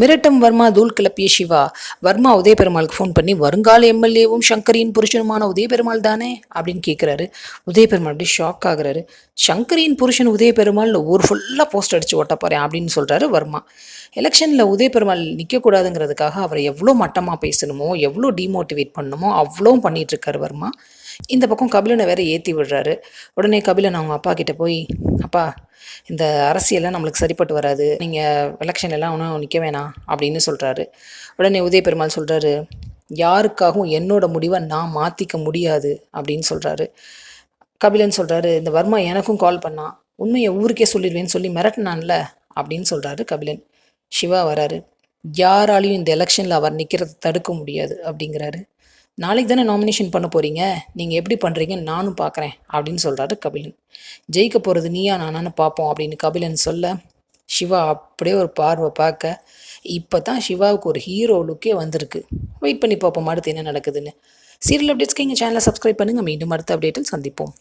மிரட்டும் வர்மா தூள் கிளப்பிய சிவா. வர்மா உதயபெருமாளுக்கு ஃபோன் பண்ணி, வருங்கால எம்எல்ஏவும் சங்கரியின் புருஷனுமான உதயபெருமாள் தானே அப்படின்னு கேட்குறாரு. உதயபெருமாள் அப்படி ஷாக் ஆகுறாரு. சங்கரியின் புருஷன் உதயபெருமாள் ஊர் ஃபுல்லாக போஸ்ட் அடிச்சு ஓட்ட போகிறேன் அப்படின்னு சொல்கிறாரு வர்மா. எலெக்ஷனில் உதயபெருமாள் நிற்கக்கூடாதுங்கிறதுக்காக அவரை எவ்வளோ மட்டமாக பேசணுமோ, எவ்வளோ டிமோட்டிவேட் பண்ணணுமோ அவ்வளோவும் பண்ணிகிட்ருக்காரு வர்மா. இந்த பக்கம் கபிலனை வேற ஏற்றி விடுறாரு. உடனே கபிலன் அவங்க அப்பா கிட்ட போய், அப்பா இந்த அரசியல்லாம் நம்மளுக்கு சரிப்பட்டு வராது, நீங்கள் எலெக்ஷன் எல்லாம் ஒன்றும் நிற்க வேணாம் அப்படின்னு சொல்கிறாரு. உடனே உதயபெருமாள் சொல்கிறாரு, யாருக்காகவும் என்னோட முடிவை நான் மாற்றிக்க முடியாது அப்படின்னு சொல்கிறாரு. கபிலன் சொல்கிறாரு, இந்த வர்மா எனக்கும் கால் பண்ணான், உண்மையை ஊருக்கே சொல்லிடுவேன்னு சொல்லி மிரட்டினான்ல அப்படின்னு சொல்கிறாரு கபிலன். சிவா வராரு. யாராலையும் இந்த எலெக்ஷனில் அவர் நிற்கிறத தடுக்க முடியாது அப்படிங்கிறாரு. நாளைக்கு தானே நாமினேஷன் பண்ண போகிறீங்க, நீங்கள் எப்படி பண்ணுறீங்கன்னு நானும் பார்க்குறேன் அப்படின்னு சொல்கிறாரு கபிலன். ஜெயிக்க போகிறது நீயா நானான்னு பார்ப்போம் அப்படின்னு கபிலன் சொல்ல, சிவா அப்படியே ஒரு பார்வை பார்க்க, இப்போ தான் சிவாவுக்கு ஒரு ஹீரோ லுக்கே வந்திருக்கு. வெயிட் பண்ணி பார்ப்போம் அடுத்து என்ன நடக்குதுன்னு. சீரியல் அப்டேட்ஸ்க்கு எங்கள் சேனலை சப்ஸ்கிரைப் பண்ணுங்கள். மீண்டும் அடுத்த அப்டேட்டில் சந்திப்போம்.